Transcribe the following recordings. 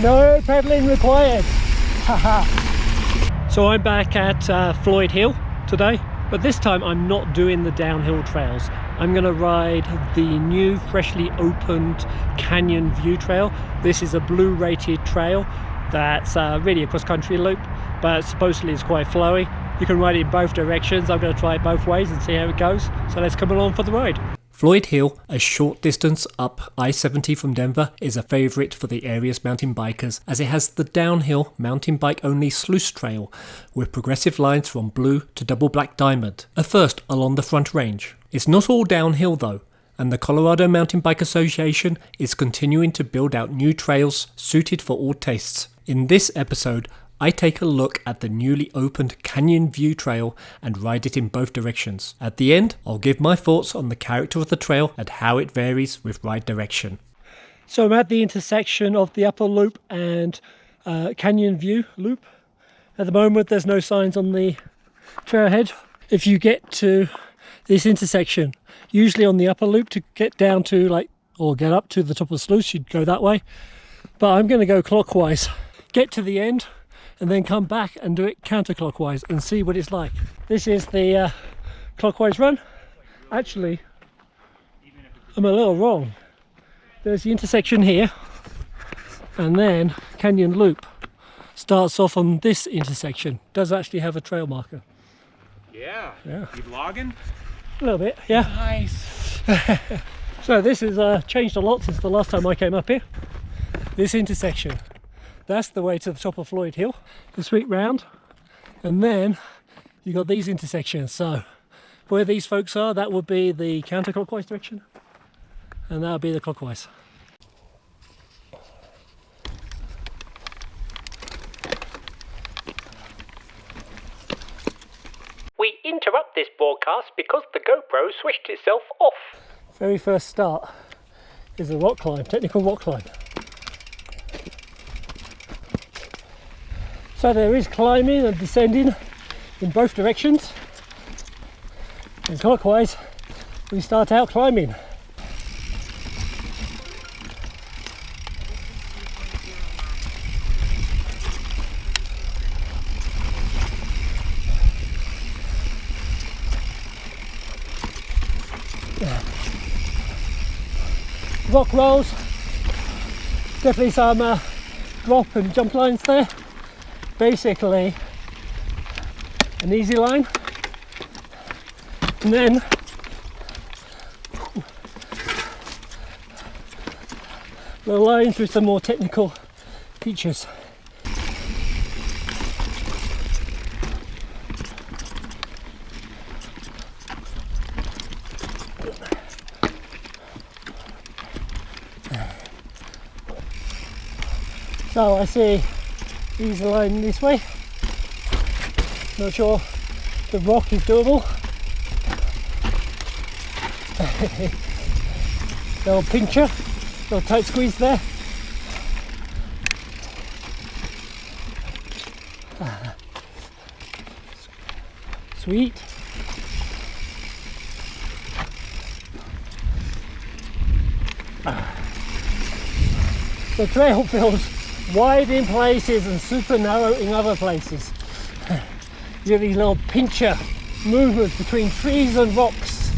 No pedaling required. So I'm back at Floyd Hill today, but this time I'm not doing the downhill trails. I'm going to ride the new freshly opened Canyon View Trail. This is a blue rated trail that's really a cross-country loop, but supposedly it's quite flowy. You can ride it in both directions. I'm going to try it both ways and see how it goes. So let's come along for the ride. Floyd Hill, a short distance up I-70 from Denver, is a favourite for the area's mountain bikers as it has the downhill mountain bike only Sluice trail with progressive lines from blue to double black diamond, a first along the front range. It's not all downhill though, and the Colorado Mountain Bike Association is continuing to build out new trails suited for all tastes. In this episode, I take a look at the newly opened Canyon View Trail and ride it in both directions. At the end, I'll give my thoughts on the character of the trail and how it varies with ride direction. So I'm at the intersection of the Upper Loop and Canyon View Loop. At the moment there's no signs on the trailhead. If you get to this intersection, usually on the Upper Loop to get down to or get up to the top of Sluice, you'd go that way. But I'm going to go clockwise, get to the end, and then come back and do it counterclockwise and see what it's like. This is the clockwise run. Actually, I'm a little wrong. There's the intersection here, and then Canyon Loop starts off on this intersection. Does actually have a trail marker. Yeah. You vlogging? A little bit, yeah. Nice. So this has changed a lot since the last time I came up here. This intersection. That's the way to the top of Floyd Hill, the sweet round, and then you got these intersections. So where these folks are, that would be the counterclockwise direction, and that would be the clockwise. We interrupt this broadcast because the GoPro switched itself off. Very first start is a rock climb, technical rock climb. So there is climbing and descending in both directions. And clockwise, we start out climbing. Rock rolls, definitely some drop and jump lines there. Basically an easy line, and then the lines with some more technical features. So I see easy line this way. Not sure the rock is doable. Little pincher, little tight squeeze there. Sweet. The trail feels wide in places and super narrow in other places. You have these little pincher movements between trees and rocks.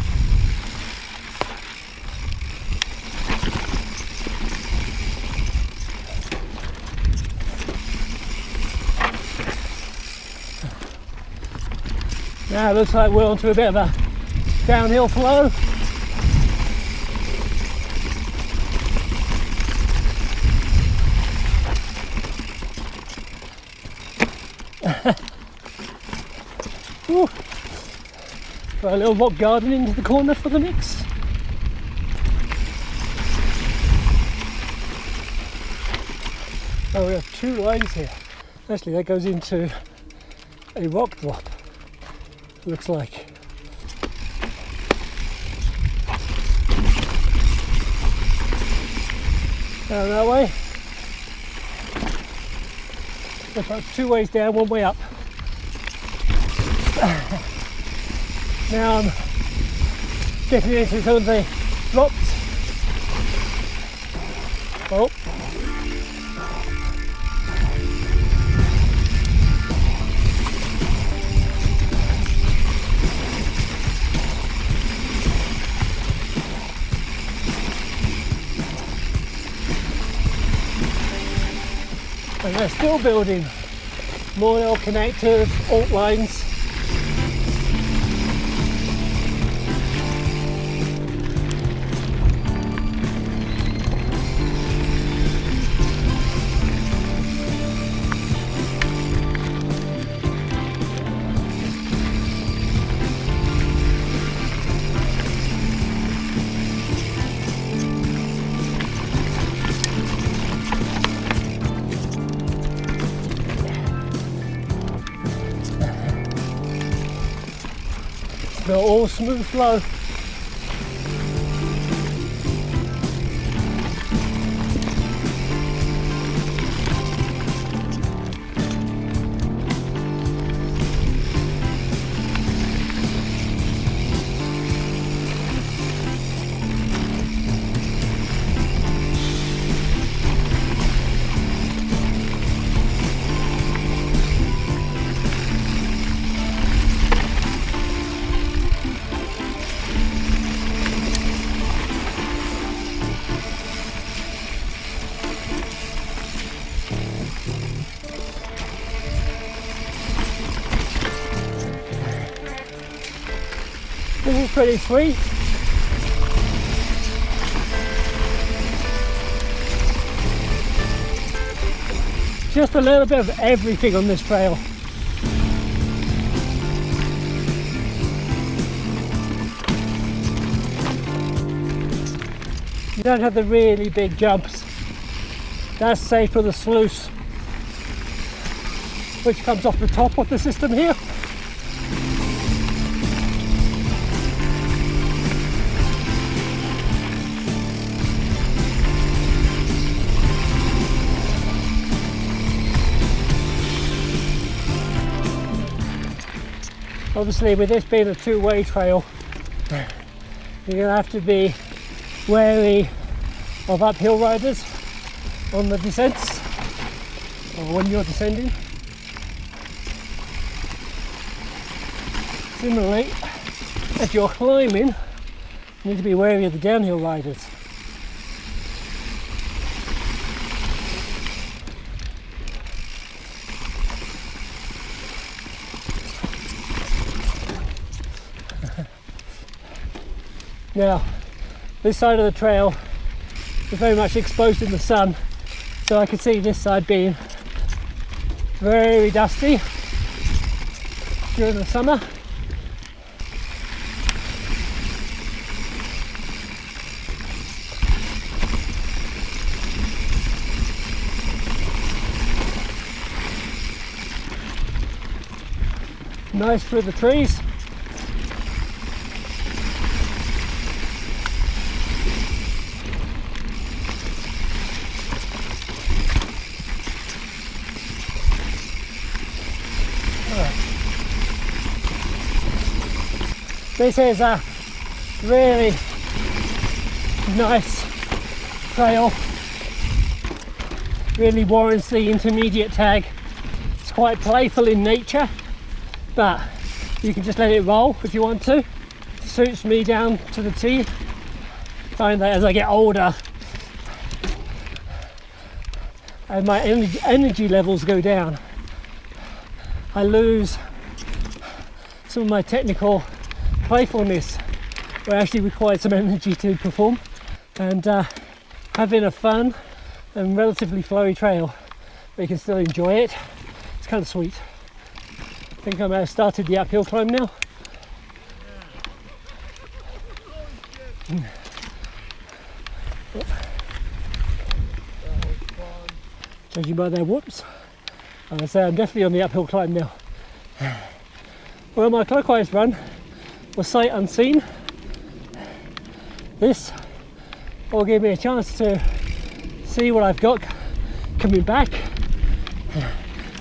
Now it looks like we're onto a bit of a downhill flow. Got a little rock garden into the corner for the mix. Oh, we have two lines here. Actually, that goes into a rock drop, looks like. Down that way. Looks like two ways down, one way up. Now I'm getting into some of the drops. Oh. Still building more little connectors, alt lines. They're all smooth flow. This is pretty sweet. Just a little bit of everything on this trail. You don't have the really big jumps. That's safe for the sluice, which comes off the top of the system here. Obviously, with this being a two-way trail, you're going to have to be wary of uphill riders on the descents, or when you're descending. Similarly, if you're climbing, you need to be wary of the downhill riders. Now, this side of the trail is very much exposed in the sun, so I can see this side being very dusty during the summer. Nice through the trees. This is a really nice trail, really warrants the intermediate tag. It's quite playful in nature, but you can just let it roll if you want to. Suits me down to the T. Find that as I get older and my energy levels go down, I lose some of my technical playfulness, where I actually require some energy to perform. And having a fun and relatively flowy trail, but you can still enjoy it, it's kind of sweet. I think I might have started the uphill climb now. Judging by their whoops, I say I'm definitely on the uphill climb now. Well, my clockwise run was sight unseen. This will give me a chance to see what I've got coming back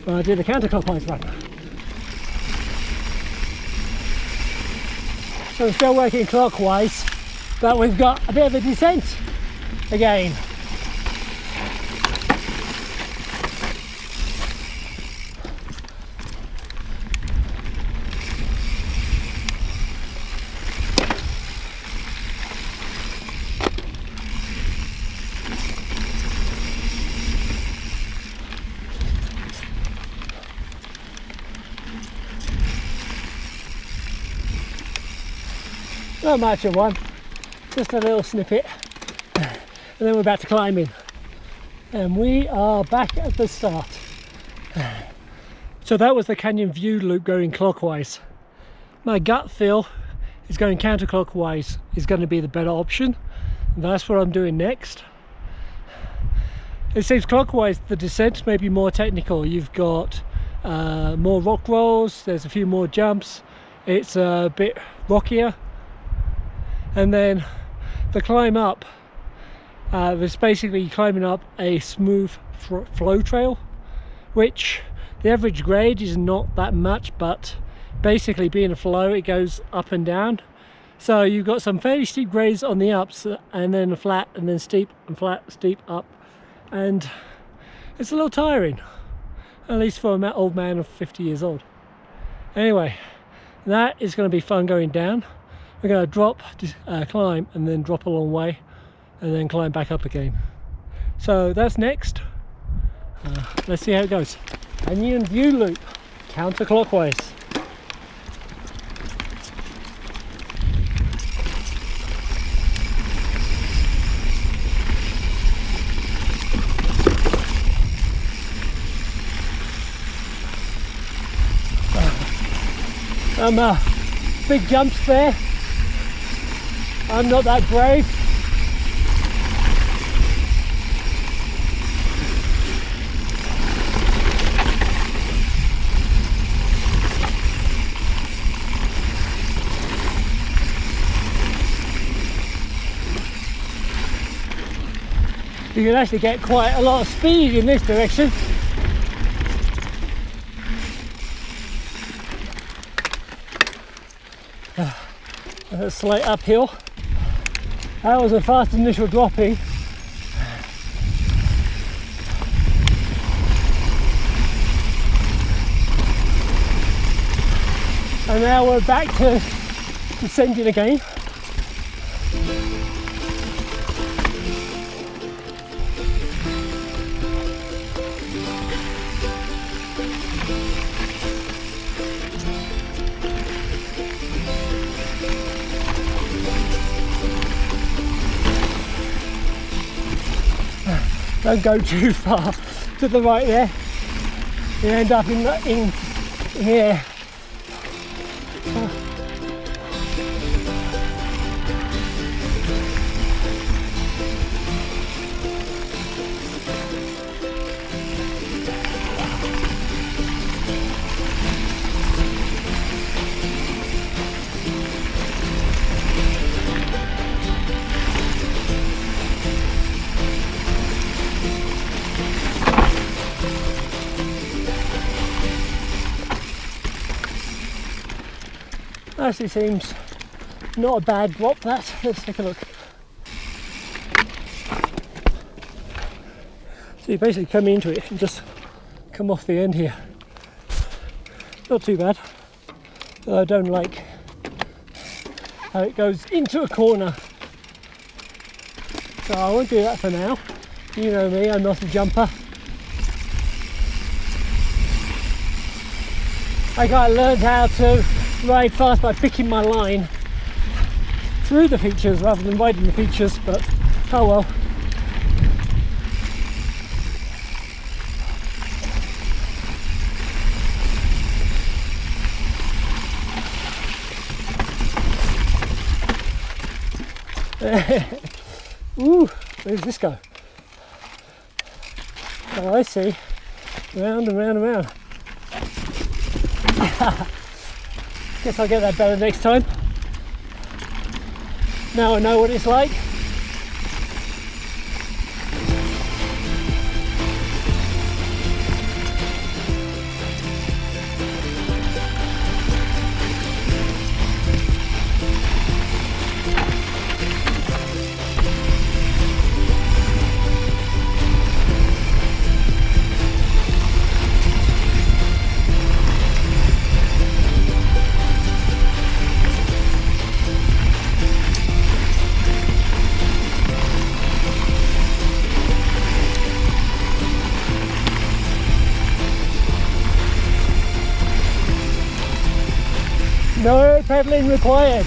when I do the counterclockwise run. So I'm still working clockwise, but we've got a bit of a descent again. Not much of one, just a little snippet, and then we're about to climb in. And we are back at the start. So that was the canyon view loop going clockwise. My gut feel is going counterclockwise is going to be the better option. And that's what I'm doing next. It seems clockwise the descent may be more technical. You've got more rock rolls, there's a few more jumps, it's a bit rockier, and then the climb up, there's basically climbing up a smooth flow trail, which the average grade is not that much, but basically being a flow it goes up and down. So you've got some fairly steep grades on the ups, and then flat, and then steep and flat, steep up, and it's a little tiring, at least for an old man of 50 years old. Anyway, that is going to be fun going down. We're going to drop, climb, and then drop a long way, and then climb back up again. So that's next. Let's see how it goes. Canyon view loop, counterclockwise. Big jumps there. I'm not that brave. You can actually get quite a lot of speed in this direction. A slight uphill. That was a fast initial dropping. And now we're back to descending again. Don't go too far to the right there. You end up in here. Actually seems not a bad drop that. Let's take a look. So you basically come into it and just come off the end here. Not too bad. I don't like how it goes into a corner. So I won't do that for now. You know me, I'm not a jumper. I got learned how to ride fast by picking my line through the features rather than riding the features, but oh well. Ooh, where does this go? Oh, I see. Round and round and round. Guess I'll get that better next time. Now I know what it's like. No pedaling required.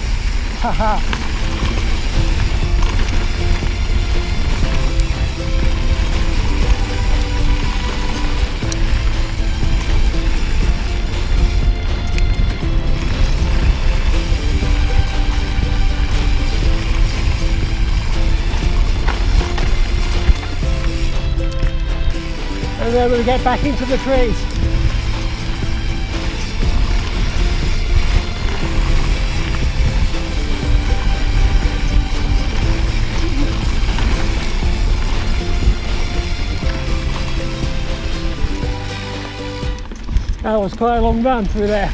And then we'll get back into the trees. That was quite a long run through there.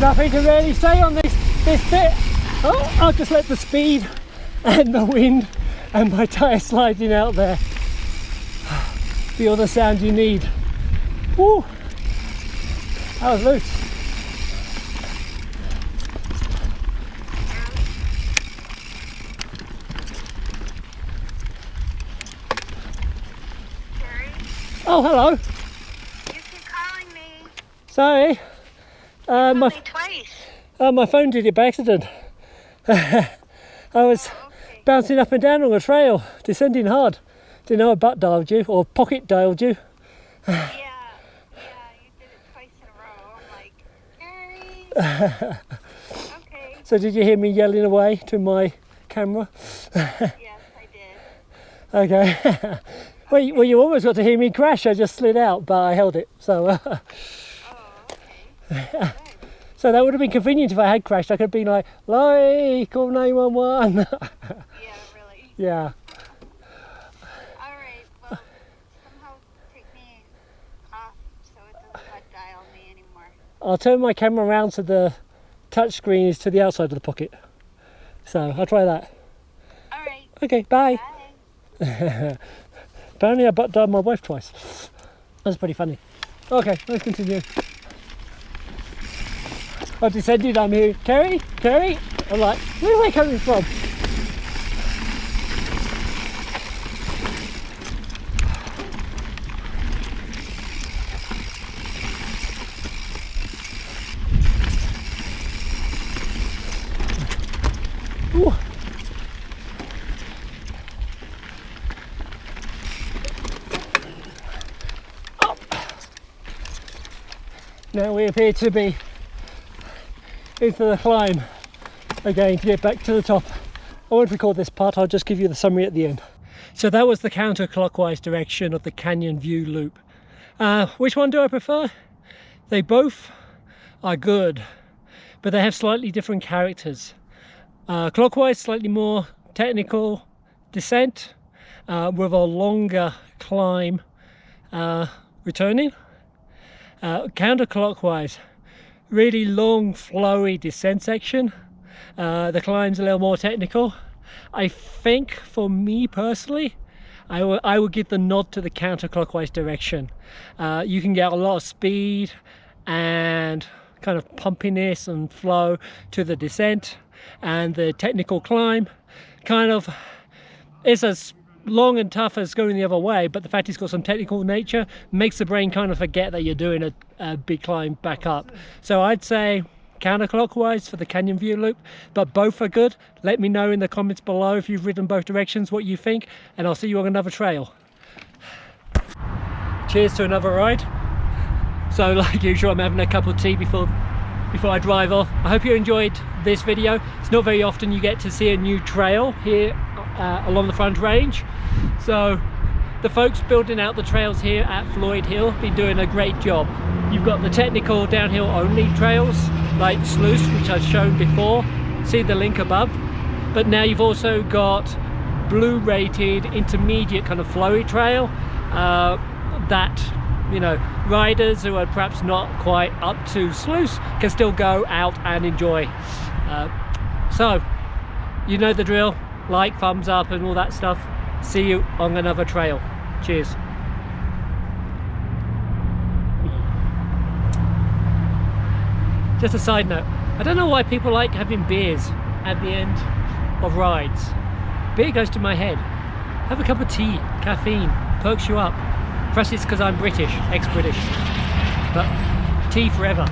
Nothing to really say on this bit. Oh, I'll just let the speed and the wind and my tyre sliding out there be all the sound you need. Woo! That was loose. Gary? Oh, hello. You keep calling me. Sorry. Called me twice. My phone did it by accident. I was Okay. bouncing up and down on a trail, descending hard. Didn't know I butt dialed you or pocket dialed you. Yeah, you did it twice in a row. I'm like, Gary. Okay. So did you hear me yelling away to my camera? Yes, I did. Okay. Well, you almost got to hear me crash. I just slid out, but I held it. So, Oh, okay. Good. so that would have been convenient if I had crashed. I could have been like, Laurie, call 911. Yeah, really. Yeah. All right. Well, somehow take me off so it doesn't butt dial me anymore. I'll turn my camera around so the touch screen is to the outside of the pocket. So I'll try that. All right. Okay, bye. Bye. Apparently I butt dialed my wife twice. That's pretty funny. Okay, let's continue. I descended, I'm here. Kerry? I'm like, where am I coming from? Ooh. Up. Now we appear to be into the climb again to get back to the top. I won't record this part, I'll just give you the summary at the end. So that was the counterclockwise direction of the Canyon View loop. Which one do I prefer? They both are good, but they have slightly different characters. Clockwise, slightly more technical descent with a longer climb returning. Counterclockwise, really long flowy descent section. The climb's a little more technical. I think for me personally, I would give the nod to the counterclockwise direction. You can get a lot of speed and kind of pumpiness and flow to the descent, and the technical climb kind of is as long and tough as going the other way, but the fact it's got some technical nature makes the brain kind of forget that you're doing a big climb back up. So I'd say counterclockwise for the Canyon View loop, but both are good. Let me know in the comments below if you've ridden both directions what you think, and I'll see you on another trail. Cheers to another ride. So like usual, I'm having a cup of tea before I drive off. I hope you enjoyed this video. It's not very often you get to see a new trail here along the Front Range. So the folks building out the trails here at Floyd Hill have been doing a great job. You've got the technical downhill only trails like Sluice, which I've shown before, see the link above, but now you've also got blue rated intermediate kind of flowy trail that, you know, riders who are perhaps not quite up to Sluice can still go out and enjoy. So you know the drill, like, thumbs up and all that stuff. See you on another trail. Cheers. Just a side note, I don't know why people like having beers at the end of rides. Beer goes to my head. Have a cup of tea, caffeine, perks you up. Perhaps it's because I'm British, ex-British, but tea forever.